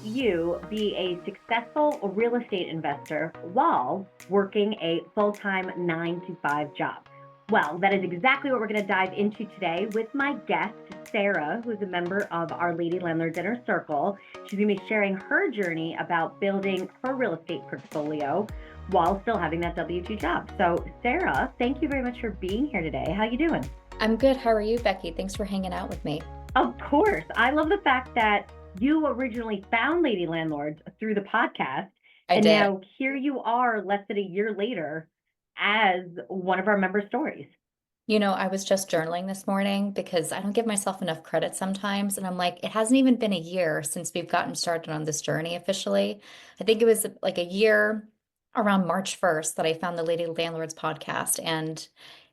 you be a successful real estate investor while working a full-time 9 to 5 job? Well, that is exactly what we're going to dive into today with my guest, Sarah, who's a member of our Lady Landlords Inner Circle. She's going to be sharing her journey about building her real estate portfolio while still having that W-2 job. So, Sarah, thank you very much for being here today. How you doing? I'm good. How are you, Becky? Thanks for hanging out with me. Of course. I love the fact that you originally found Lady Landlords through the podcast, I and did. now here you are less than a year later as one of our member stories. I was just journaling this morning because I don't give myself enough credit sometimes. And I'm like, it hasn't even been a year since we've gotten started on this journey officially. I think it was like a year around March 1st that I found the Lady Landlords podcast. And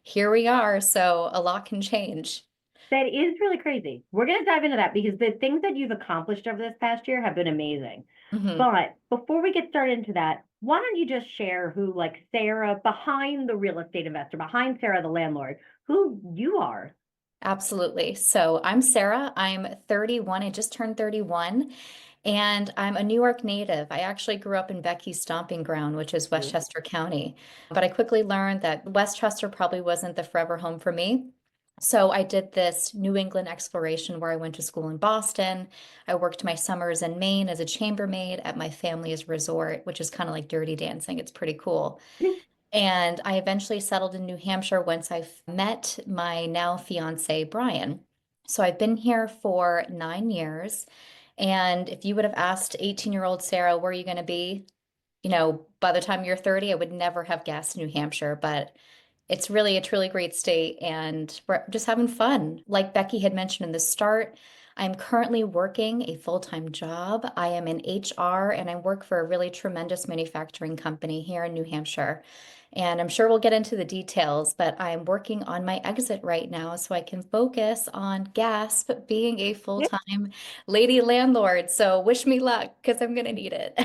here we are. So a lot can change. That is really crazy. We're going to dive into that because the things that you've accomplished over this past year have been amazing. Mhm. But before we get started into that, why don't you just share who, like Sarah, behind the real estate investor, behind Sarah the landlord, who you are? Absolutely. So I'm Sarah. I'm 31. I just turned 31. And I'm a New York native. I actually grew up in Becky's stomping ground, which is Westchester County. But I quickly learned that Westchester probably wasn't the forever home for me. So I did this New England exploration where I went to school in Boston. I worked my summers in Maine as a chambermaid at my family's resort, which is kind of like Dirty Dancing. It's pretty cool. And I eventually settled in New Hampshire once I met my now fiance, Brian. So I've been here for 9 years. And if you would have asked 18-year-old Sarah, where are you going to be? By the time you're 30, I would never have guessed New Hampshire, but it's really a truly great state and we're just having fun. Like Becky had mentioned in the start, I'm currently working a full-time job. I am in HR and I work for a really tremendous manufacturing company here in New Hampshire. And I'm sure we'll get into the details, but I'm working on my exit right now so I can focus on gasp being a full-time lady landlord. So wish me luck because I'm going to need it.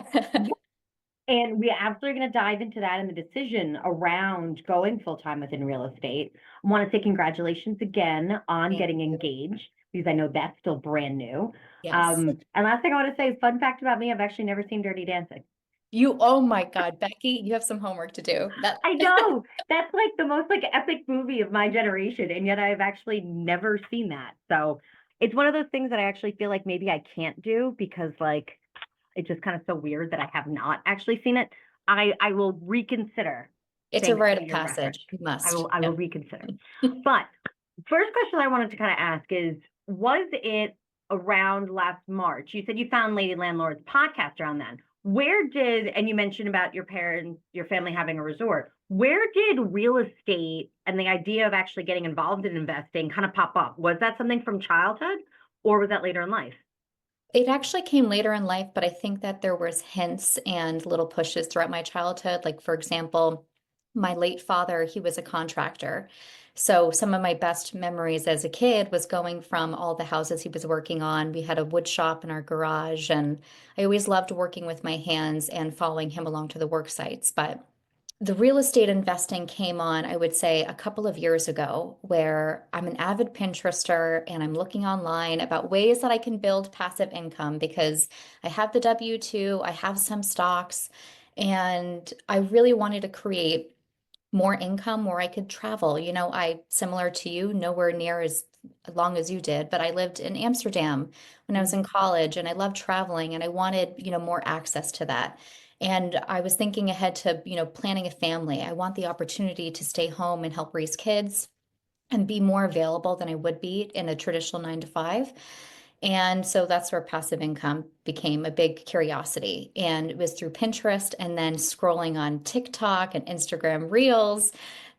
And we're absolutely going to dive into that and the decision around going full time within real estate. I want to say congratulations again on Thank getting you. engaged because I know that's still brand new. Yes. And last thing I want to say, fun fact about me, I've actually never seen Dirty Dancing. Oh my God, Becky, you have some homework to do. I know that's like the most like epic movie of my generation, and yet I've actually never seen that. So it's one of those things that I actually feel like maybe I can't do because like it's just kind of so weird that I have not actually seen it. I will reconsider It's a thanks rite to of your reference. passage. You I must. will I will Yep. reconsider. But first question I wanted to kind of ask is, was it around last March? You said you found Lady Landlords podcast around then. Where did, and you mentioned about your parents, your family having a resort. Where did real estate and the idea of actually getting involved in investing kind of pop up? Was that something from childhood or was that later in life? It actually came later in life, but I think that there was hints and little pushes throughout my childhood. Like, for example, my late father, he was a contractor. So some of my best memories as a kid was going from all the houses he was working on. We had a wood shop in our garage, and I always loved working with my hands and following him along to the work sites. But the real estate investing came on, I would say, a couple of years ago, where I'm an avid Pinterester and I'm looking online about ways that I can build passive income because I have the W-2, I have some stocks, and I really wanted to create more income where I could travel. Similar to you, nowhere near as long as you did, but I lived in Amsterdam when I was in college and I loved traveling and I wanted, more access to that. And I was thinking ahead to, planning a family. I want the opportunity to stay home and help raise kids and be more available than I would be in a traditional 9 to 5. And so that's where passive income became a big curiosity. And it was through Pinterest and then scrolling on TikTok and Instagram Reels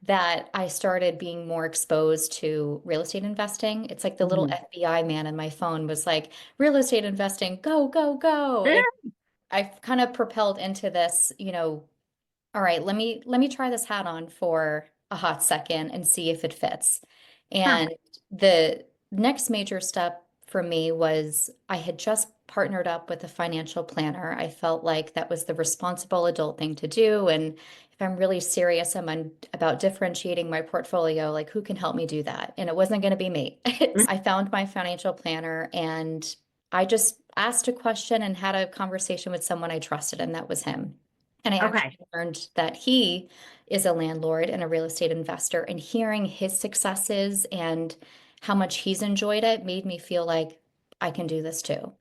that I started being more exposed to real estate investing. It's like the little Mhm. FBI man in my phone was like, real estate investing, go, go, go. And I've kind of propelled into this, all right, let me try this hat on for a hot second and see if it fits. Huh. And the next major step for me was I had just partnered up with a financial planner. I felt like that was the responsible adult thing to do. And if I'm really serious about differentiating my portfolio, like who can help me do that? And it wasn't going to be me. I found my financial planner and asked a question and had a conversation with someone I trusted, and that was him. And I Okay. actually learned that he is a landlord and a real estate investor, and hearing his successes and how much he's enjoyed it made me feel like I can do this too.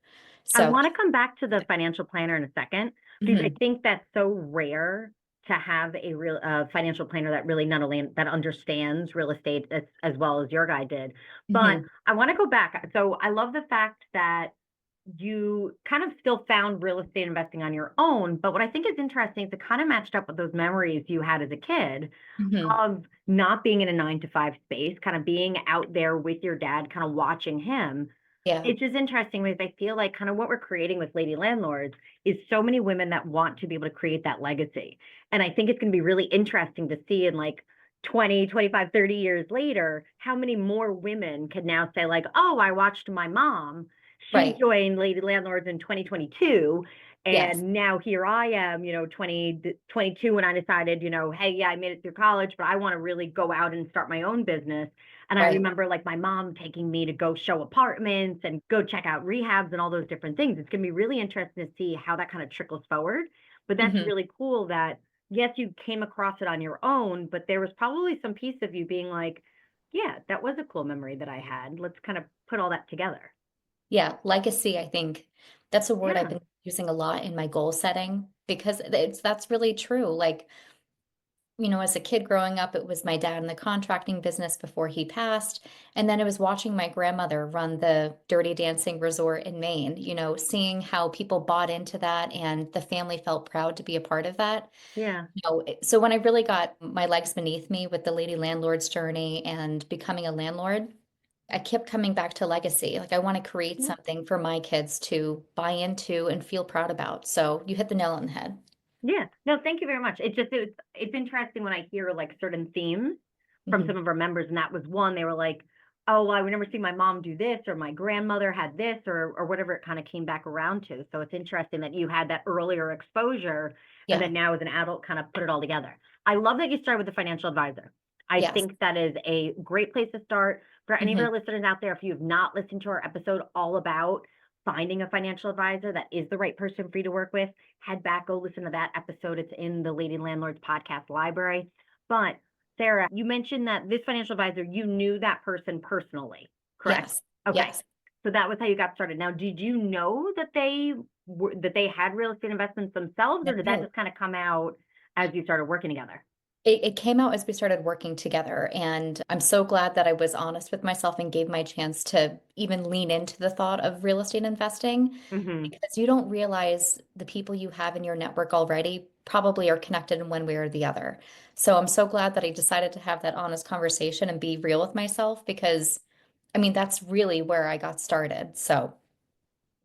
I So, want to come back to the financial planner in a second because I mhm, think that's so rare to have a real financial planner that really not only that understands real estate as well as your guy did. But mhm, I want to go back. So I love the fact that you kind of still found real estate investing on your own. But what I think is interesting is it kind of matched up with those memories you had as a kid mhm. of not being in a 9 to 5 space, kind of being out there with your dad, kind of watching him. Yeah, It's just interesting because I feel like kind of what we're creating with Lady Landlords is so many women that want to be able to create that legacy. And I think it's going to be really interesting to see in like 20, 25, 30 years later, how many more women can now say like, oh, I watched my mom. She right. joined Lady Landlords in 2022. Yes. And now here I am, 22, when I decided, hey, yeah, I made it through college, but I want to really go out and start my own business. And I Right. remember like my mom taking me to go show apartments and go check out rehabs and all those different things. It's going to be really interesting to see how that kind of trickles forward. But that's Mhm. really cool that, yes, you came across it on your own, but there was probably some piece of you being like, yeah, that was a cool memory that I had. Let's kind of put all that together. Yeah, legacy, I think that's a word I've Yeah. been using a lot in my goal setting because that's really true. Like, as a kid growing up, it was my dad in the contracting business before he passed. And then it was watching my grandmother run the Dirty Dancing Resort in Maine, seeing how people bought into that and the family felt proud to be a part of that. Yeah. So when I really got my legs beneath me with the Lady Landlord's journey and becoming a landlord, I kept coming back to legacy. Like I want to create something for my kids to buy into and feel proud about. So you hit the nail on the head. Yeah. No, thank you very much. It's interesting when I hear like certain themes from some Mhm. of our members, and that was one. They were like, "Oh, well, I would never see my mom do this, or my grandmother had this, or whatever it kind of came back around to." So it's interesting that you had that earlier exposure, and Yeah. then now as an adult, kind of put it all together. I love that you started with the financial advisor. I Yes. think that is a great place to start for any of Mhm. our listeners out there. If you have not listened to our episode all about finding a financial advisor that is the right person for you to work with, head back, go listen to that episode. It's in the Lady Landlords podcast library. But Sarah, you mentioned that this financial advisor, you knew that person personally, correct? Yes. Okay. Yes. So that was how you got started. Now, did you know that they had real estate investments themselves, or did that No. just kind of come out as you started working together? It came out as we started working together, and I'm so glad that I was honest with myself and gave my chance to even lean into the thought of real estate investing Hmm. because you don't realize the people you have in your network already probably are connected in one way or the other. So I'm so glad that I decided to have that honest conversation and be real with myself because, I mean, that's really where I got started. So,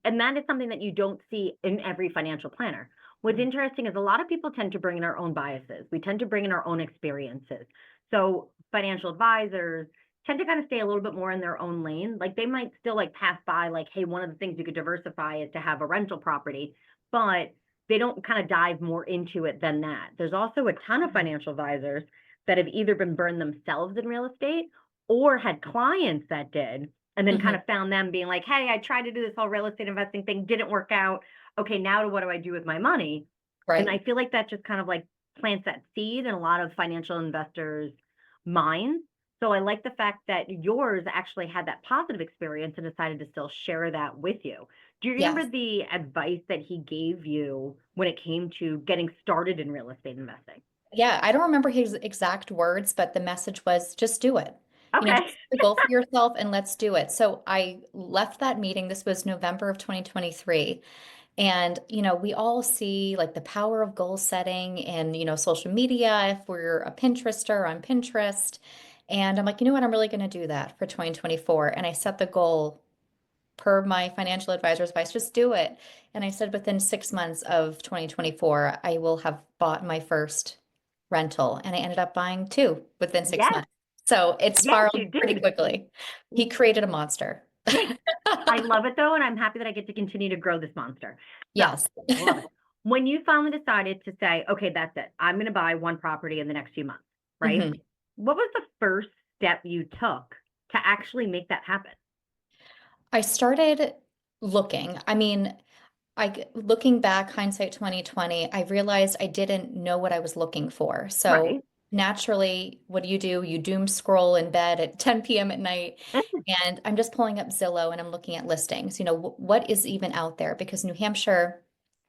And that is something that you don't see in every financial planner. What's mhm, interesting is a lot of people tend to bring in our own biases. We tend to bring in our own experiences. So financial advisors tend to kind of stay a little bit more in their own lane. Like they might still like pass by like, hey, one of the things you could diversify is to have a rental property, but they don't kind of dive more into it than that. There's also a ton of mhm, financial advisors that have either been burned themselves in real estate or had clients that did and then kind mhm, of found them being like, hey, I tried to do this whole real estate investing thing, didn't work out. Okay, now what do I do with my money? And I right. feel like that just kind of like plants that seed in a lot of financial investors' minds. So I like the fact that yours actually had that positive experience and decided to still share that with you. Do you remember Yes. the advice that he gave you when it came to getting started in real estate investing? Yeah, I don't remember his exact words, but the message was just do it. Okay. Just set the goal for yourself and let's do it. So I left that meeting. This was November of 2023. And, we all see like the power of goal setting and, social media. If we're a Pinterester on Pinterest. And I'm like, you know what? I'm really going to do that for 2024. And I set the goal per my financial advisor's advice, just do it. And I said within 6 months of 2024, I will have bought my first rental. And I ended up buying two within six Yes. months. So it Yes, spiraled you pretty did. quickly. He created a monster. I love it though, and I'm happy that I get to continue to grow this monster. So, Yes. I love it. When you finally decided to say, okay, that's it, I'm going to buy one property in the next few months, right? Mhm. What was the first step you took to actually make that happen? I started looking. I mean, looking back, hindsight 2020, I realized I didn't know what I was looking for. So Right. naturally, what do? You doom scroll in bed at 10 p.m. at night, and I'm just pulling up Zillow and I'm looking at listings. What is even out there? Because New Hampshire,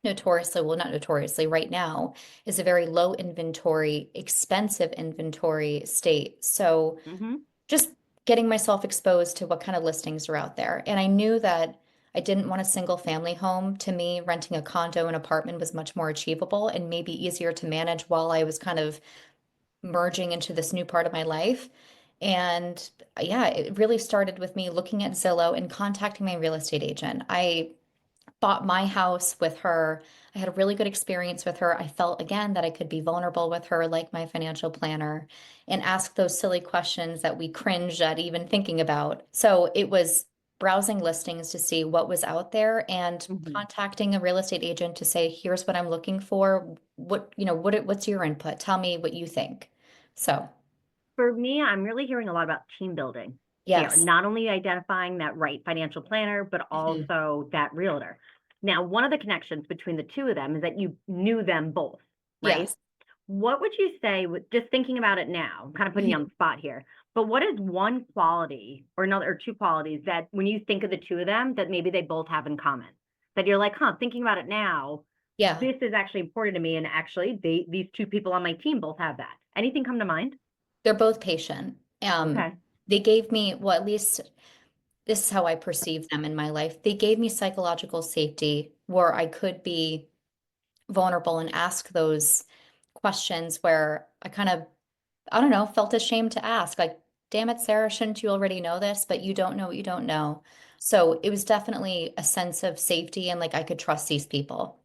notoriously, well, not notoriously, right now, is a very low inventory, expensive inventory state. So Mm-hmm. just getting myself exposed to what kind of listings are out there. And I knew that I didn't want a single family home. To me, renting a condo and apartment was much more achievable and maybe easier to manage while I was kind of merging into this new part of my life. And yeah, it really started with me looking at Zillow and contacting my real estate agent. I bought my house with her. I had a really good experience with her. I felt again that I could be vulnerable with her, like my financial planner, and ask those silly questions that we cringe at even thinking about. So it was browsing listings to see what was out there and Mm-hmm. contacting a real estate agent to say, here's what I'm looking for. What's your input? Tell me what you think. So, For me, I'm really hearing a lot about team building here, yes. not only identifying that right financial planner, but Mhm. also that realtor. Now, one of the connections between the two of them is that you knew them both, right? Yes. What would you say, with just thinking about it now, I'm kind of putting you on Mhm. the spot here, but what is one quality or another or two qualities that when you think of the two of them that maybe they both have in common? That you're like, huh, thinking about it now, Yeah. this is actually important to me. And actually, these two people on my team both have that. Anything come to mind? They're both patient. Okay. They gave me, well, at least this is how I perceive them in my life. They gave me psychological safety where I could be vulnerable and ask those questions where I kind of, I don't know, felt ashamed to ask. Like, damn it, Sarah, shouldn't you already know this? But you don't know what you don't know. So it was definitely a sense of safety and like I could trust these people.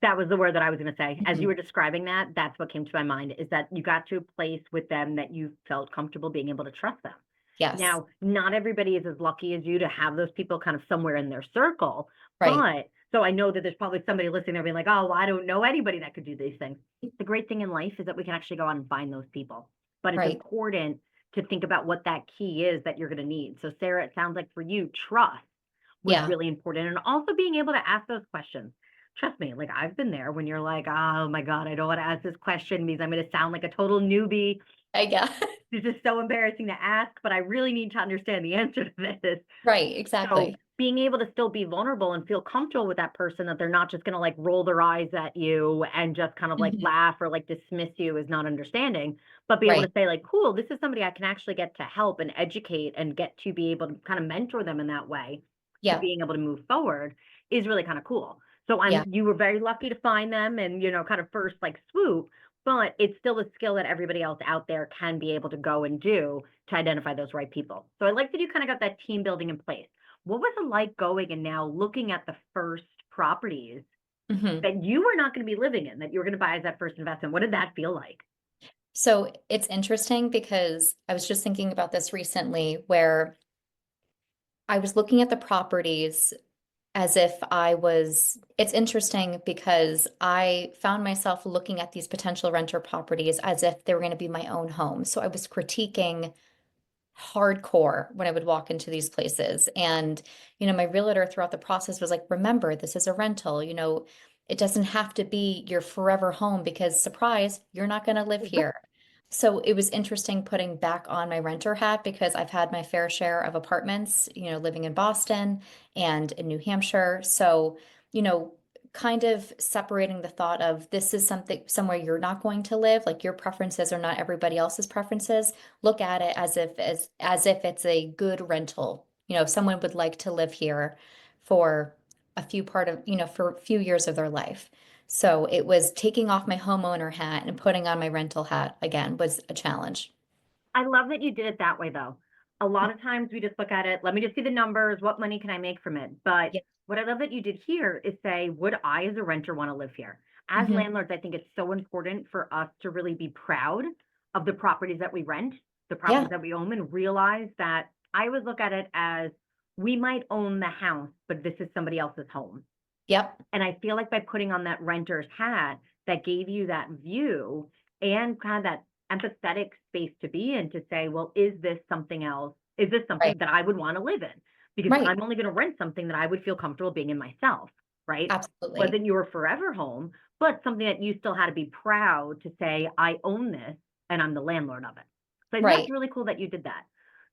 That was the word that I was going to say. As you Mhm. were describing that, that's what came to my mind is that you got to a place with them that you felt comfortable being able to trust them. Yes. Now, not everybody is as lucky as you to have those people kind of somewhere in their circle, Right. but so I know that there's probably somebody listening there being like, oh, well, I don't know anybody that could do these things. The great thing in life is that we can actually go out and find those people, but it's Right. important to think about what that key is that you're going to need. So, Sarah, it sounds like for you, trust was Yeah. really important and also being able to ask those questions. Trust me, like I've been there when you're like, oh my God, I don't want to ask this question because I'm going to sound like a total newbie. Yeah. This is so embarrassing to ask, but I really need to understand the answer to this. Right. So Exactly. being able to still be vulnerable and feel comfortable with that person that they're not just going to like roll their eyes at you and just kind of like Mhm. laugh or like dismiss you as not understanding, but be able Right. to say like, cool, this is somebody I can actually get to help and educate and get to be able to kind of mentor them in that way to Yeah. being able to move forward is really kind of cool. So Yeah. you were very lucky to find them and, kind of first like swoop, but it's still a skill that everybody else out there can be able to go and do to identify those right people. So I like that you kind of got that team building in place. What was it like going and now looking at the first properties Mhm. that you were not going to be living in, that you were going to buy as that first investment? What did that feel like? So it's interesting because I was just thinking about this recently where I was looking at the properties as if it's interesting because I found myself looking at these potential renter properties as if they were going to be my own home. So I was critiquing hardcore when I would walk into these places. And, my realtor throughout the process was like, remember, this is a rental. It doesn't have to be your forever home because, surprise, you're not going to live here. So it was interesting putting back on my renter hat because I've had my fair share of apartments, living in Boston and in New Hampshire. So, you know, kind of separating the thought of this is something somewhere you're not going to live, like your preferences are not everybody else's preferences. Look at it as if it's a good rental. If someone would like to live here for for a few years of their life. So it was taking off my homeowner hat and putting on my rental hat again was a challenge. I love that you did it that way, though. A lot of times we just look at it, let me just see the numbers, what money can I make from it? But Yeah. what I love that you did here is say, would I, as a renter, want to live here? As Hmm. landlords, I think it's so important for us to really be proud of the properties that we rent, the properties Yeah. that we own, and realize that I always look at it as we might own the house, but this is somebody else's home. Yep. And I feel like by putting on that renter's hat, that gave you that view and kind of that empathetic space to be in to say, well, is this something else? Is this Right. something that I would want to live in? because Right. I'm only going to rent something that I would feel comfortable being in myself, right? Absolutely. Wasn't your forever home, but something that you still had to be proud to say, I own this and I'm the landlord of it. So I think that's Right. really cool that you did that.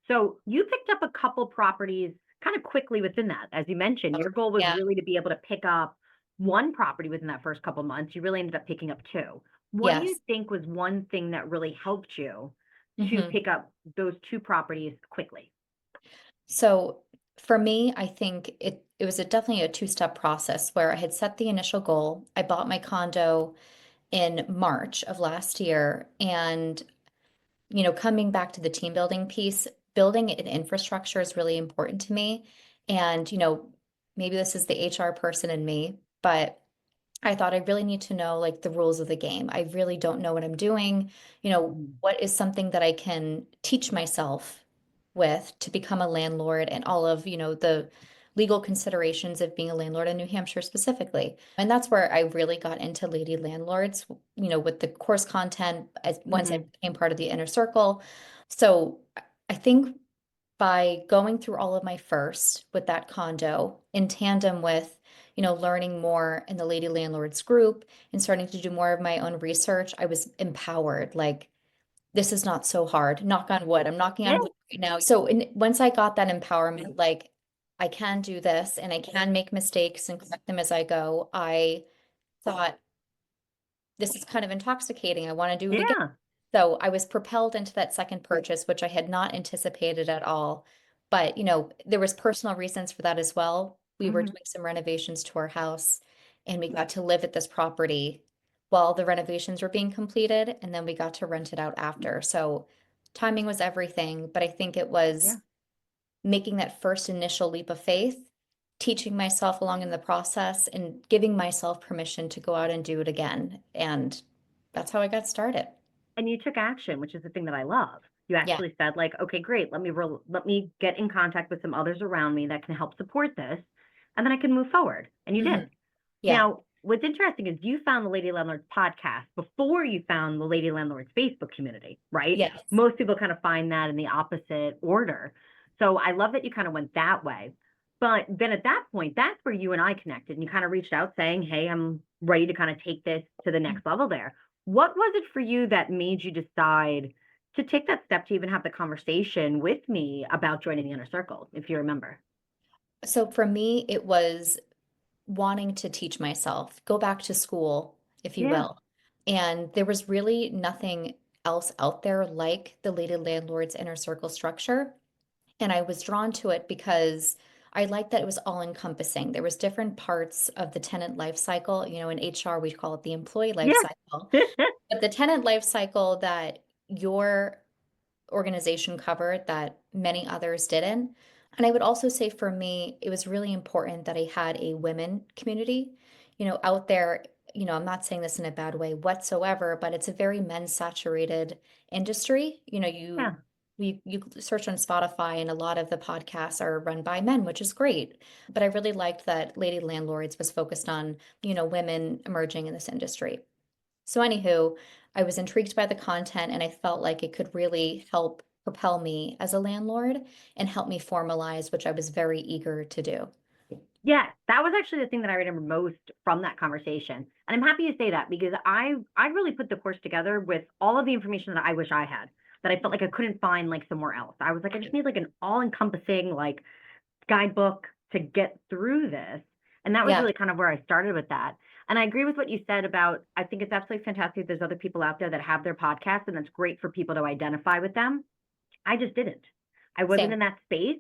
So you picked up a couple properties kind of quickly within that. As you mentioned, your goal was Yeah. really to be able to pick up one property within that first couple months. You really ended up picking up two. What do you Yes. think was one thing that really helped you to hmm pick up those two properties quickly? So for me, I think it was definitely a two-step process where I had set the initial goal. I bought my condo in March of last year, and coming back to the team building piece, building an infrastructure is really important to me. And maybe this is the HR person in me, but I thought I really need to know like the rules of the game. I really don't know what I'm doing. Mhm. What is something that I can teach myself with to become a landlord and all of, the legal considerations of being a landlord in New Hampshire specifically. And that's where I really got into Lady Landlords, with the course content as once I Mhm. became part of the inner circle. So I think by going through all of my first with that condo in tandem with, learning more in the Lady Landlords group and starting to do more of my own research, I was empowered. Like, this is not so hard. Knock on wood. I'm knocking Yeah. on wood right now. So once I got that empowerment, like I can do this and I can make mistakes and correct them as I go, I thought this is kind of intoxicating. I want to do it again. Yeah. So I was propelled into that second purchase, which I had not anticipated at all. But, there was personal reasons for that as well. We were Mhm. doing some renovations to our house and we got to live at this property while the renovations were being completed, and then we got to rent it out after. So timing was everything, but I think it was Yeah. making that first initial leap of faith, teaching myself along in the process, and giving myself permission to go out and do it again. And that's how I got started. And you took action, which is the thing that I love. You Yeah. actually said like, "Okay, great. Let me get in contact with some others around me that can help support this, and then I can move forward." And you hmm did. Yeah. Now, what's interesting is you found the Lady Landlords podcast before you found the Lady Landlords Facebook community, right? Yes. Most people kind of find that in the opposite order. So I love that you kind of went that way. But then at that point, that's where you and I connected and you kind of reached out saying, "Hey, I'm ready to kind of take this to the next level there." What was it for you that made you decide to take that step to even have the conversation with me about joining the inner circle, if you remember? So for me, it was wanting to teach myself, go back to school, if you Yeah. will. And there was really nothing else out there like the Lady Landlords Inner Circle structure. And I was drawn to it because I liked that it was all encompassing. There was different parts of the tenant life cycle. In HR, we call it the employee life Yeah. cycle. But the tenant life cycle that your organization covered that many others didn't. And I would also say for me, it was really important that I had a women community, out there. I'm not saying this in a bad way whatsoever, but it's a very men saturated industry. Yeah. You search on Spotify and a lot of the podcasts are run by men, which is great. But I really liked that Lady Landlords was focused on, women emerging in this industry. So, anywho, I was intrigued by the content and I felt like it could really help propel me as a landlord and help me formalize, which I was very eager to do. Yes, that was actually the thing that I remember most from that conversation. And I'm happy to say that because I really put the course together with all of the information that I wish I had, that I felt like I couldn't find like somewhere else. I was like, I just need like an all-encompassing like guidebook to get through this. And that was Yeah, really kind of where I started with that. And I agree with what you said about I think it's absolutely fantastic there's other people out there that have their podcasts and it's great for people to identify with them. I just didn't. I wasn't same. in that space.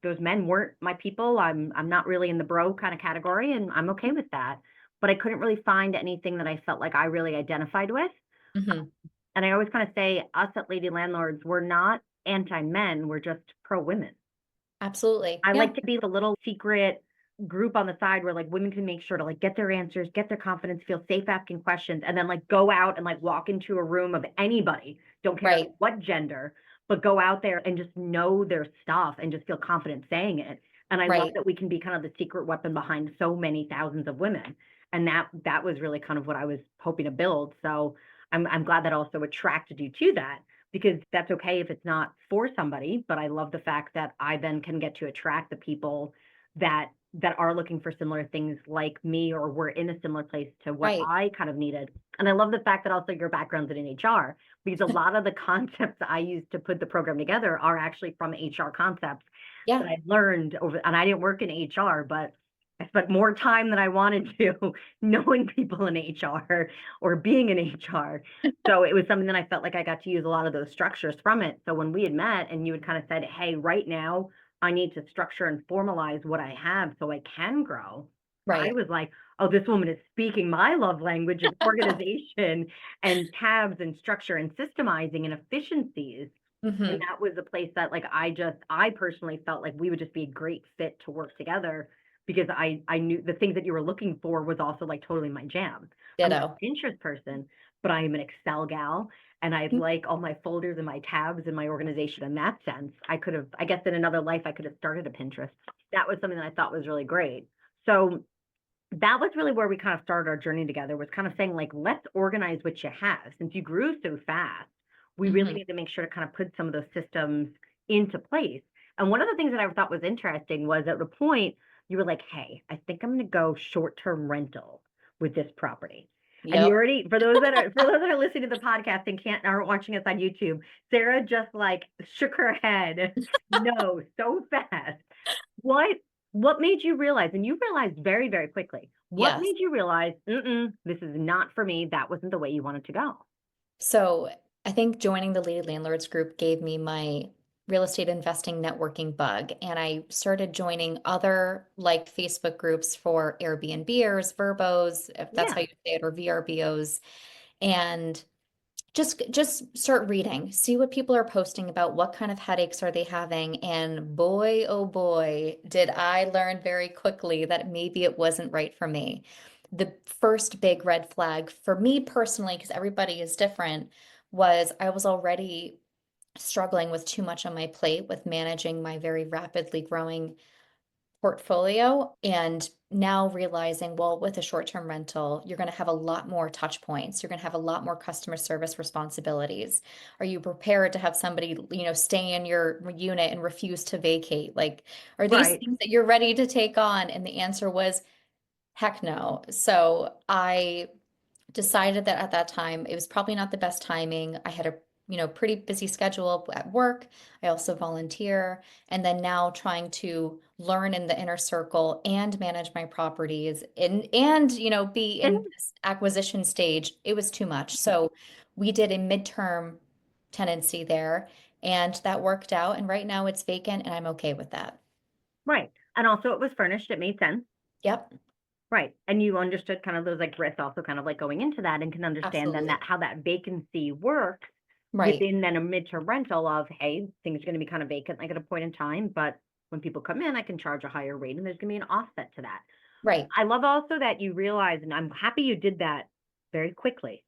Those men weren't my people. I'm not really in the bro kind of category, and I'm okay with that. But I couldn't really find anything that I felt like I really identified with. hmm And I always kind of say, us at Lady Landlords, we're not anti men. We're just pro women. Absolutely. I Yeah, like to be the little secret group on the side where like women can make sure to like get their answers, get their confidence, feel safe asking questions, and then like go out and like walk into a room of anybody, don't care right, what gender, but go out there and just know their stuff and just feel confident saying it. And I love right. that we can be kind of the secret weapon behind so many thousands of women. And that was really kind of what I was hoping to build. So I'm glad that also attracted you to that. because that's okay if it's not for somebody, but I love the fact that I then can get to attract the people that are looking for similar things like me or were in a similar place to what Right. I kind of needed. And I love the fact that also your background's in HR because a lot of the concepts I used to put the program together are actually from HR concepts that Yeah. I learned over, and I didn't work in HR, but I spent more time than I wanted to knowing people in HR or being in HR. So it was something that I felt like I got to use a lot of those structures from it. So when we had met and you had kind of said, hey, right now I need to structure and formalize what I have so I can grow, I Right. was like, oh, this woman is speaking my love language of organization and tabs and structure and systemizing and efficiencies. And Hmm. that was a place that like I personally felt like we would just be a great fit to work together because I knew the things that you were looking for was also like totally my jam. I'm not Ditto. a Pinterest person, but I am an Excel gal and I like all my folders and my tabs and my organization in that sense. I guess in another life I could have started a Pinterest. That was something that I thought was really great. So that was really where we kind of started our journey together, was kind of saying like, let's organize what you have. Since you grew so fast, we really Hmm. need to make sure to kind of put some of those systems into place. And one of the things that I thought was interesting was at a point you were like, hey, I think I'm going to go short-term rental with this property. And you Yep. already, for those that are listening to the podcast and can't aren't watching us on YouTube, Sarah just like shook her head no so fast. What what made you realize, and you realized very, very quickly, what Yes. made you realize, mm-mm, this is not for me, that wasn't the way you wanted to go? So I think joining the Lady Landlords group gave me my real estate investing networking bug. And I started joining other like Facebook groups for Airbnbers, Verbos, if that's how Yeah, you say it, or VRBOs. And just start reading, see what people are posting about, what kind of headaches are they having. And boy, oh boy, did I learn very quickly that maybe it wasn't right for me. The first big red flag for me personally, because everybody is different, was I was already struggling with too much on my plate with managing my very rapidly growing portfolio, and now realizing, well, with a short-term rental, you're going to have a lot more touch points. You're going to have a lot more customer service responsibilities. Are you prepared to have somebody, stay in your unit and refuse to vacate? Like, are these right. things that you're ready to take on? And the answer was heck no. So I decided that at that time it was probably not the best timing. I had a pretty busy schedule at work. I also volunteer, and then now trying to learn in the inner circle and manage my properties and be in this acquisition stage. It was too much. So we did a midterm tenancy there, and that worked out. And right now it's vacant, and I'm okay with that. Right. And also it was furnished, it made sense. Yep, Right. And you understood kind of those like risks also kind of like going into that and can understand then that absolutely. how that vacancy works Right. within then a midterm rental of, hey, things are going to be kind of vacant like at a point in time, but when people come in, I can charge a higher rate and there's going to be an offset to that. Right. I love also that you realize, and I'm happy you did that very quickly,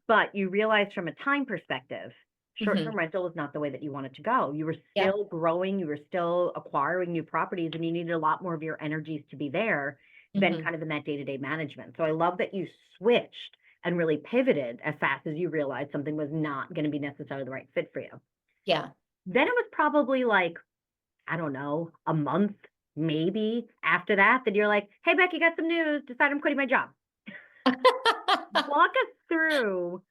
but you realize from a time perspective, Hmm. short-term rental is not the way that you wanted to go. You were Yep. still growing, you were still acquiring new properties, and you needed a lot more of your energies to be there than Hmm. kind of in that day-to-day management. So I love that you switched and really pivoted as fast as you realized something was not going to be necessarily the right fit for you. Yeah. Then it was probably like, I don't know, a month maybe after that that you're like, hey, Becky, got some news, decide I'm quitting my job. Walk us through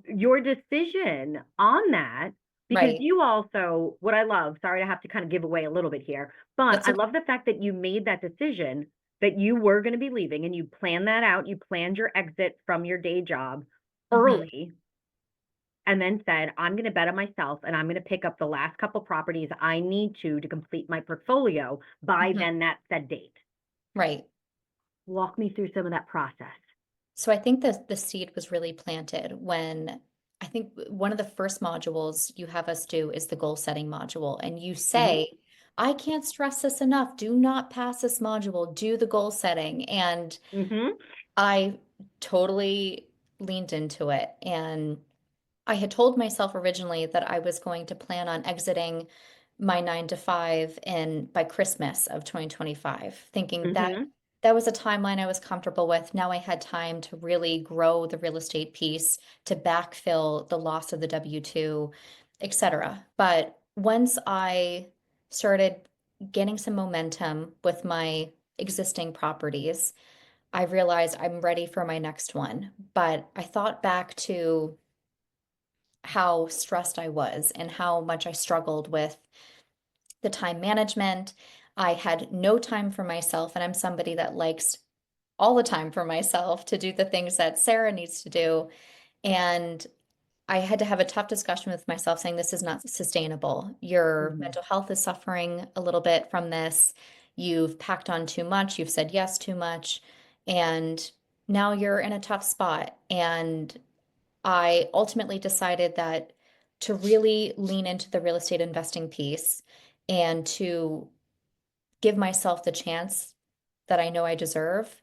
your decision on that because Right. you also, what I love, sorry to have to kind of give away a little bit here, but That's I okay. love the fact that you made that decision that you were going to be leaving and you planned that out. You planned your exit from your day job Hmm. early and then said, I'm going to bet on myself and I'm going to pick up the last couple properties I need to complete my portfolio by Hmm. then that said date. Right. Walk me through some of that process. So I think that the seed was really planted when I think one of the first modules you have us do is the goal setting module. And you Hmm. say, I can't stress this enough. Do not pass this module. Do the goal setting. And Hmm. I totally leaned into it. And I had told myself originally that I was going to plan on exiting my 9 to 5 and by Christmas of 2025, thinking that Hmm. That was a timeline I was comfortable with. Now I had time to really grow the real estate piece to backfill the loss of the W-2, et cetera. But once I started getting some momentum with my existing properties, I realized I'm ready for my next one. But I thought back to how stressed I was and how much I struggled with the time management. I had no time for myself, and I'm somebody that likes all the time for myself to do the things that Sarah needs to do. And I had to have a tough discussion with myself saying, this is not sustainable. Your Hmm. mental health is suffering a little bit from this. You've packed on too much. You've said yes too much. And now you're in a tough spot. And I ultimately decided that to really lean into the real estate investing piece and to give myself the chance that I know I deserve,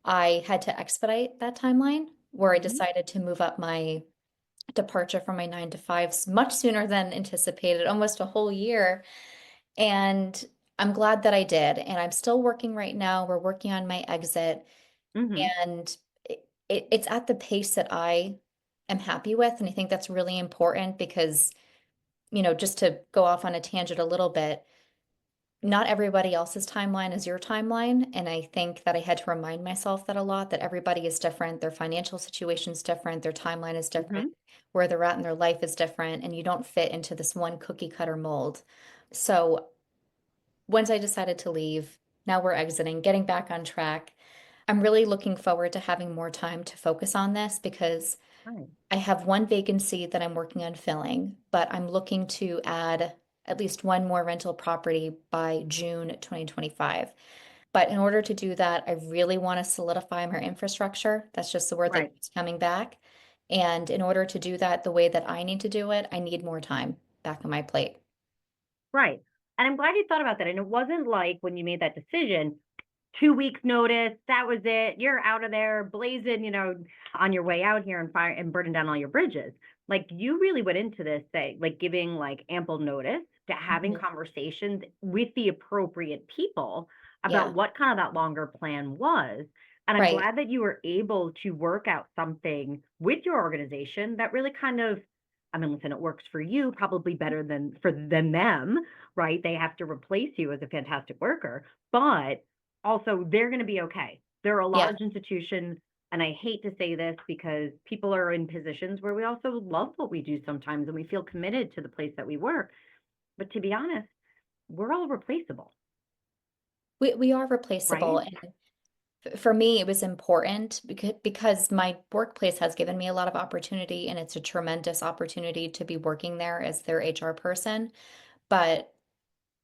I had to expedite that timeline where I Hmm. decided to move up my departure from my 9 to 5s much sooner than anticipated, almost a whole year. And I'm glad that I did. And I'm still working right now. We're working on my exit, Hmm. and it's at the pace that I am happy with. And I think that's really important because, just to go off on a tangent a little bit, not everybody else's timeline is your timeline. And I think that I had to remind myself that a lot, that everybody is different. Their financial situation is different. Their timeline is different. Hmm. Where they're at in their life is different. And you don't fit into this one cookie cutter mold. So once I decided to leave, now we're exiting, getting back on track. I'm really looking forward to having more time to focus on this because Right. I have one vacancy that I'm working on filling, but I'm looking to add at least one more rental property by June 2025. But in order to do that, I really want to solidify my infrastructure. That's just the word that Right. keeps coming back. And in order to do that the way that I need to do it, I need more time back on my plate. Right. And I'm glad you thought about that. And it wasn't like when you made that decision, 2 weeks notice, that was it. You're out of there, blazing, on your way out here and fire and burning down all your bridges. Like you really went into this say, like giving like ample notice to having Mhm. conversations with the appropriate people about Yeah, what kind of that longer plan was. And I'm right. glad that you were able to work out something with your organization that really kind of, I mean, listen, it works for you probably better than them, right? They have to replace you as a fantastic worker, but also they're going to be okay. They're a Yeah, large institution. And I hate to say this because people are in positions where we also love what we do sometimes and we feel committed to the place that we work. But to be honest, we're all replaceable, we are replaceable. right? And for me, it was important because my workplace has given me a lot of opportunity, and it's a tremendous opportunity to be working there as their HR person. But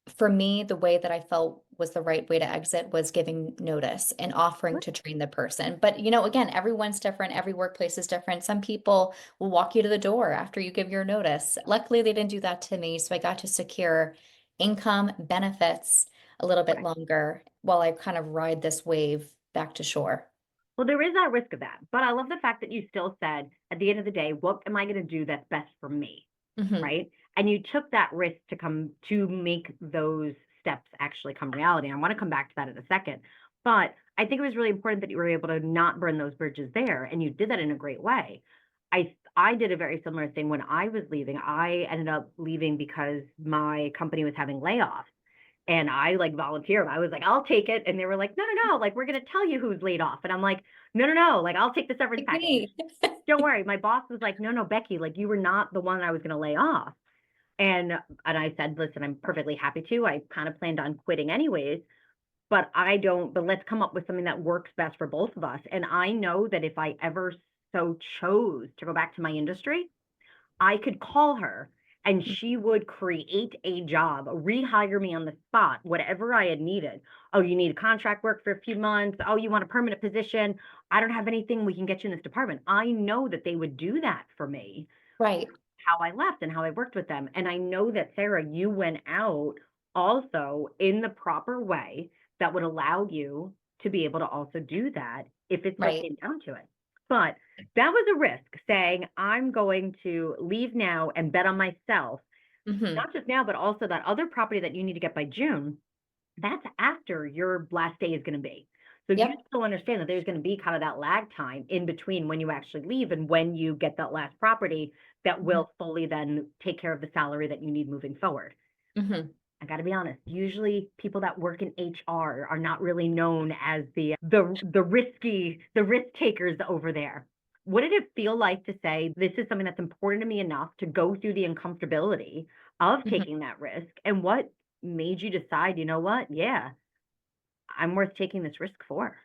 for me, the way that I felt was the right way to exit was giving notice and offering Right. to train the person. But, again, everyone's different. Every workplace is different. Some people will walk you to the door after you give your notice. Luckily, they didn't do that to me. So I got to secure income, benefits a little bit longer while I kind of ride this wave back to shore. Well, there is that risk of that. But I love the fact that you still said, at the end of the day, what am I going to do that's best for me? Hmm. Right? And you took that risk to make those steps actually come reality. And I want to come back to that in a second. But I think it was really important that you were able to not burn those bridges there. And you did that in a great way. I did a very similar thing when I was leaving. I ended up leaving because my company was having layoffs. And I like volunteered. I was like, I'll take it. And they were like, no, no, no. Like, we're going to tell you who's laid off. And I'm like, no, no, no. Like, I'll take the severance Like package. me. Don't worry. My boss was like, no, no, Becky, like, you were not the one I was going to lay off. And I said, listen, I'm perfectly happy to. I kind of planned on quitting anyways, but I don't, but let's come up with something that works best for both of us. And I know that if I ever so chose to go back to my industry, I could call her and she would create a job, rehire me on the spot, whatever I had needed. Oh, you need contract work for a few months. Oh, you want a permanent position. I don't have anything. We can get you in this department. I know that they would do that for me, Right, how I left and how I worked with them. And I know that, Sarah, you went out also in the proper way that would allow you to be able to also do that if it so right. came down to it. But that was a risk saying, I'm going to leave now and bet on myself, Hmm. not just now, but also that other property that you need to get by June. That's after your last day is going to be. So you Yep. still understand that there's going to be kind of that lag time in between when you actually leave and when you get that last property that Mhm. will fully then take care of the salary that you need moving forward. Mhm. I got to be honest. Usually, people that work in HR are not really known as the risk takers over there. What did it feel like to say this is something that's important to me enough to go through the uncomfortability of Mhm. taking that risk? And what made you decide, you know what? Yeah, I'm worth taking this risk for.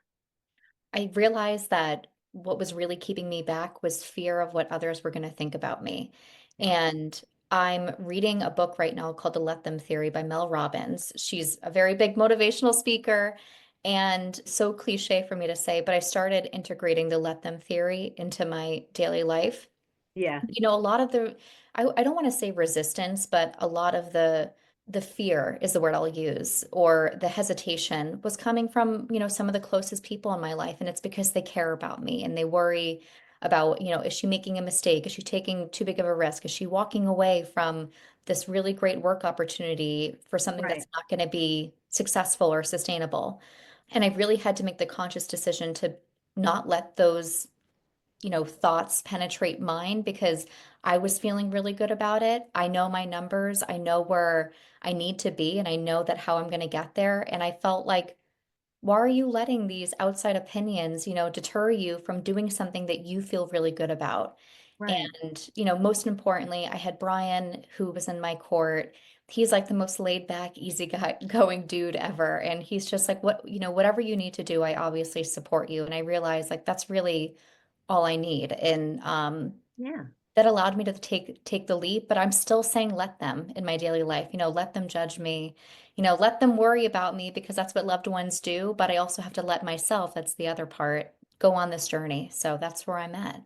I realized that what was really keeping me back was fear of what others were gonna think about me. Yeah. And I'm reading a book right now called The Let Them Theory by Mel Robbins. She's a very big motivational speaker and so cliche for me to say, but I started integrating the Let Them Theory into my daily life. Yeah. A lot of I don't want to say resistance, but a lot of the fear is the word I'll use, or the hesitation was coming from, some of the closest people in my life. And it's because they care about me and they worry about, is she making a mistake? Is she taking too big of a risk? Is she walking away from this really great work opportunity for something Right. that's not going to be successful or sustainable? And I really had to make the conscious decision to not let those thoughts penetrate mine because I was feeling really good about it. I know my numbers, I know where I need to be, and I know that how I'm going to get there. And I felt like, why are you letting these outside opinions, deter you from doing something that you feel really good about? Right. And, most importantly, I had Brian who was in my court. He's like the most laid back, easy guy, going dude ever. And he's just like, whatever you need to do, I obviously support you. And I realized like that's really all I need. And Yeah. that allowed me to take the leap, but I'm still saying let them in my daily life, let them judge me, let them worry about me because that's what loved ones do, but I also have to let myself, that's the other part, go on this journey. So that's where I'm at.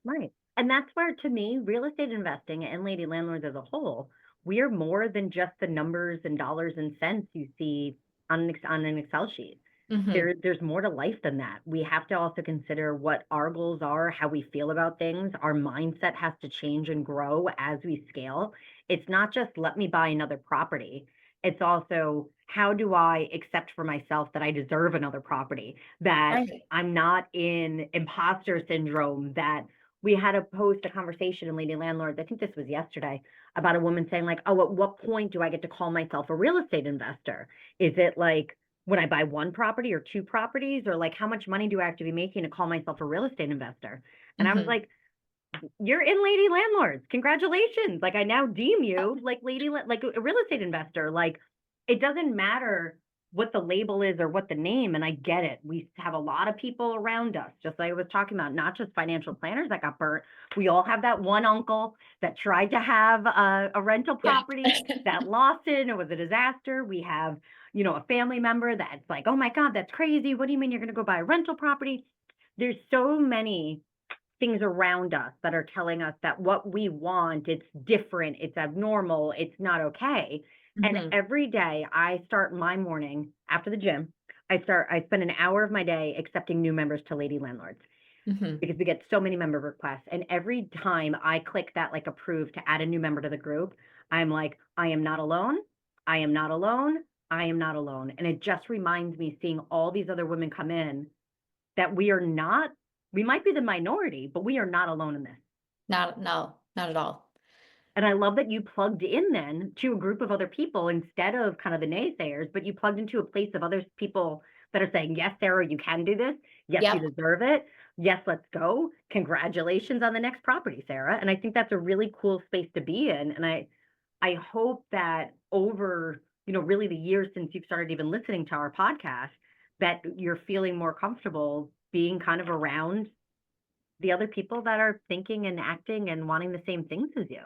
Right. And that's where, to me, real estate investing and Lady Landlords as a whole, we are more than just the numbers and dollars and cents you see on an Excel sheet. Hmm. There's more to life than that. We have to also consider what our goals are, how we feel about things. Our mindset has to change and grow as we scale. It's not just let me buy another property. It's also how do I accept for myself that I deserve another property, that Right. I'm not in imposter syndrome, that we had to post a conversation in Lady Landlords, I think this was yesterday, about a woman saying, like, oh, at what point do I get to call myself a real estate investor? Is it like when I buy one property or two properties, or like how much money do I have to be making to call myself a real estate investor? And I was Hmm. like, you're in Lady Landlords. Congratulations. Like I now deem you like like a real estate investor. Like it doesn't matter what the label is or what the name. And I get it. We have a lot of people around us, just like I was talking about, not just financial planners that got burnt. We all have that one uncle that tried to have a rental Yeah. property that lost it and it was a disaster. We have, a family member that's like, oh my God, that's crazy. What do you mean you're going to go buy a rental property? There's so many things around us that are telling us that what we want, it's different, it's abnormal, it's not okay. And Hmm. every day I start my morning after the gym, I spend an hour of my day accepting new members to Lady Landlords Hmm. because we get so many member requests. And every time I click that like approve to add a new member to the group, I'm like, I am not alone. I am not alone. I am not alone. And it just reminds me seeing all these other women come in that we might be the minority, but we are not alone in this. Not, no, not at all. And I love that you plugged in then to a group of other people instead of kind of the naysayers, but you plugged into a place of other people that are saying, yes, Sarah, you can do this. Yes, you Yep. deserve it. Yes, let's go. Congratulations on the next property, Sarah. And I think that's a really cool space to be in. And I hope that over, really the years since you've started even listening to our podcast, that you're feeling more comfortable being kind of around the other people that are thinking and acting and wanting the same things as you.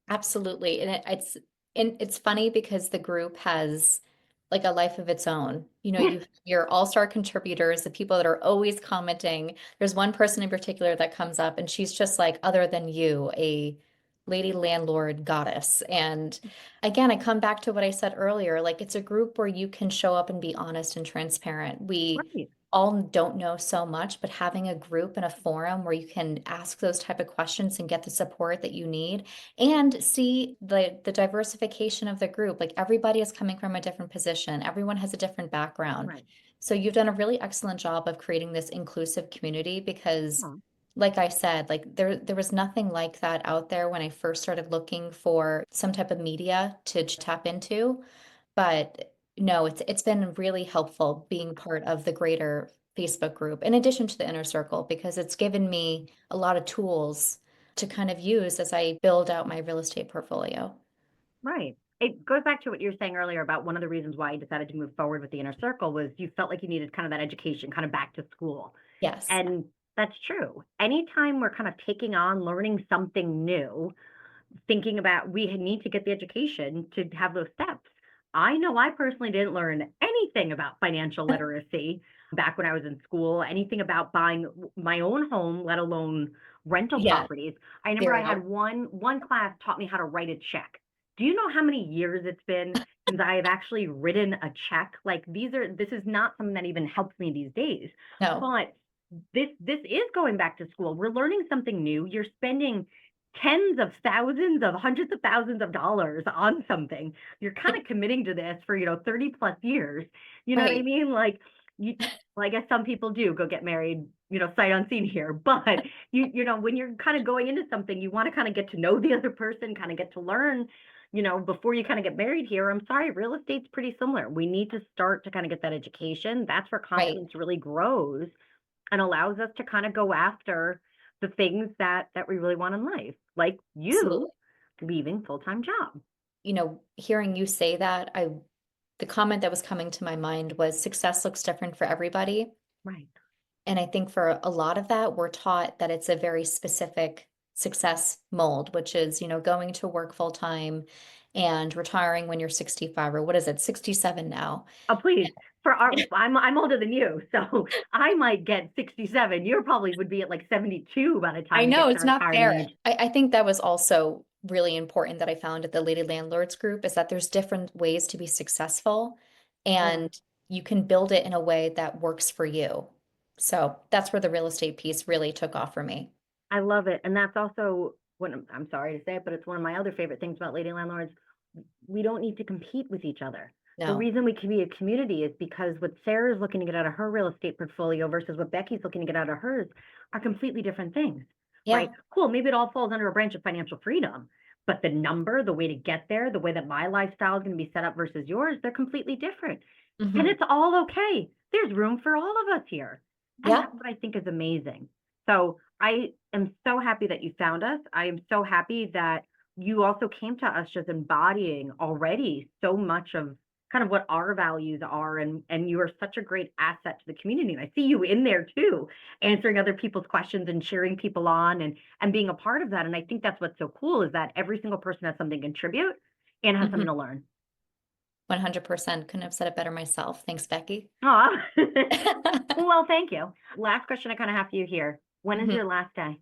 Absolutely. And it's funny because the group has like a life of its own. You have your all-star contributors, the people that are always commenting. There's one person in particular that comes up and she's just like other than you, a lady landlord goddess. And again, I come back to what I said earlier, like it's a group where you can show up and be honest and transparent. We Right. all don't know so much, but having a group and a forum where you can ask those type of questions and get the support that you need and see the diversification of the group. Like everybody is coming from a different position. Everyone has a different background. Right. So you've done a really excellent job of creating this inclusive community because Oh, like I said, like there was nothing like that out there when I first started looking for some type of media to tap into. But no, it's been really helpful being part of the greater Facebook group in addition to the inner circle because it's given me a lot of tools to kind of use as I build out my real estate portfolio. right. It goes back to what you were saying earlier about one of the reasons why you decided to move forward with the inner circle was you felt like you needed kind of that education, kind of back to school. Yes. And that's true. Anytime we're kind of taking on learning something new, thinking about we need to get the education to have those steps. I know I personally didn't learn anything about financial literacy back when I was in school, anything about buying my own home, let alone rental Yeah, properties. I remember I very had helpful. one class taught me how to write a check. Do you know how many years it's been since I have actually written a check? Like this is not something that even helps me these days. No. But this is going back to school. We're learning something new. You're spending tens of thousands of hundreds of thousands of dollars on something. You're kind of committing to this for, 30 plus years. You know what I Right. mean? Like you well, I guess some people do go get married, sight unseen here, but when you're kind of going into something, you want to kind of get to know the other person, kind of get to learn, before you kind of get married here. I'm sorry, real estate's pretty similar. We need to start to kind of get that education. That's where Right. confidence really grows and allows us to kind of go after the things that we really want in life, like you Absolutely. leaving full-time job. Hearing you say that, the comment that was coming to my mind was success looks different for everybody. Right. And I think for a lot of that, we're taught that it's a very specific success mold, which is, going to work full time and retiring when you're 65 or what is it, 67 now. Oh, please. I'm older than you, so I might get 67. You probably would be at like 72 by the I time you know get to it's not retirement fair. age. I think that was also really important that I found at the Lady Landlords group is that there's different ways to be successful Yeah. and you can build it in a way that works for you. So that's where the real estate piece really took off for me. I love it. And that's also what I'm sorry to say it, but it's one of my other favorite things about Lady Landlords. We don't need to compete with each other. The No. reason we can be a community is because what Sarah's looking to get out of her real estate portfolio versus what Becky's looking to get out of hers are completely different things, right? Yeah. Cool. Maybe it all falls under a branch of financial freedom, but the number, the way to get there, the way that my lifestyle is going to be set up versus yours, they're completely different. And Hmm. it's all okay. There's room for all of us here. And Yeah. that's what I think is amazing. So I am so happy that you found us. I am so happy that you also came to us just embodying already so much of kind of what our values are, and you are such a great asset to the community. And I see you in there too, answering other people's questions and cheering people on and being a part of that. And I think that's what's so cool is that every single person has something to contribute and has Hmm. something to learn. 100%. Couldn't have said it better myself. Thanks, Becky. Aw. Well, thank you. Last question I kind of have for you here. When is Mhm. your last day?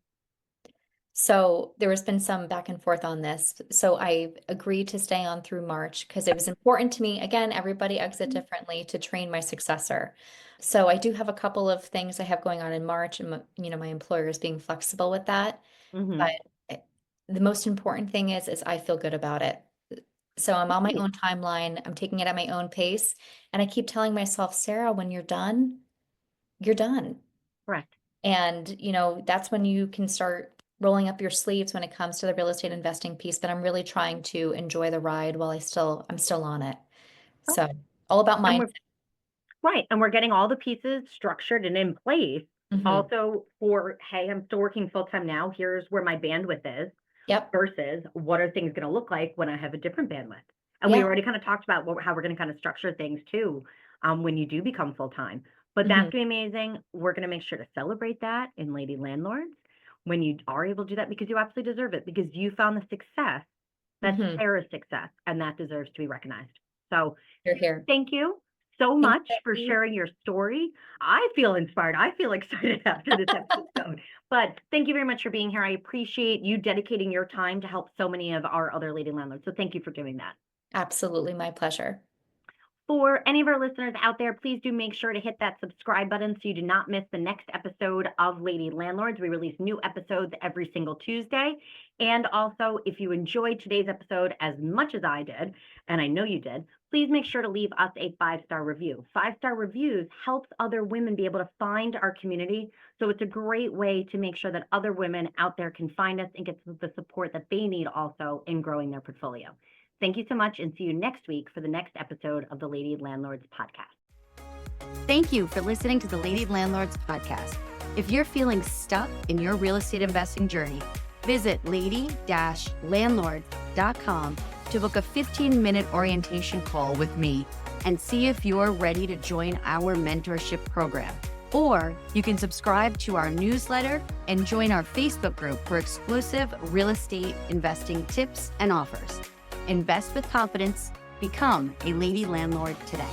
So there has been some back and forth on this. So I agreed to stay on through March because it was important to me. Again, everybody exit differently to train my successor. So I do have a couple of things I have going on in March, and my employer is being flexible with that. But Hmm. eh, the most important thing is I feel good about it. So I'm on my Great. own timeline. I'm taking it at my own pace, and I keep telling myself, Sarah, when you're done, you're done. Correct. And, that's when you can start rolling up your sleeves when it comes to the real estate investing piece. But I'm really trying to enjoy the ride while I'm still on it. Oh, So all about and mindset. we're right, and we're getting all the pieces structured and in place Hmm. also for, "Hey, I'm still working full-time now. Here's where my bandwidth is," Yep. versus, "What are things gonna look like when I have a different bandwidth?" And we Yeah. already kinda talked about how we're gonna kinda structure things too, when you do become full-time. But Hmm. that's gonna be amazing. We're gonna make sure to celebrate that in Lady Landlords when you are able to do that because you absolutely deserve it, because you found the success that's Hmm. Sarah's success, and that deserves to be recognized. So You're here. thank you so Thanks, much for Becky. sharing your story. I feel inspired. I feel excited after this episode. But thank you very much for being here. I appreciate you dedicating your time to help so many of our other lady landlords. So thank you for doing that. Absolutely my pleasure. For any of our listeners out there, please do make sure to hit that subscribe button so you do not miss the next episode of Lady Landlords. We release new episodes every single Tuesday. And also, if you enjoyed today's episode as much as I did, and I know you did, please make sure to leave us a 5-star review. 5-star reviews helps other women be able to find our community. So it's a great way to make sure that other women out there can find us and get the support that they need also in growing their portfolio. Thank you so much, and see you next week for the next episode of the Lady Landlords Podcast. Thank you for listening to the Lady Landlords Podcast. If you're feeling stuck in your real estate investing journey, visit lady-landlords.com to book a 15-minute orientation call with me and see if you're ready to join our mentorship program. Or you can subscribe to our newsletter and join our Facebook group for exclusive real estate investing tips and offers. Invest with confidence. Become a Lady Landlord today.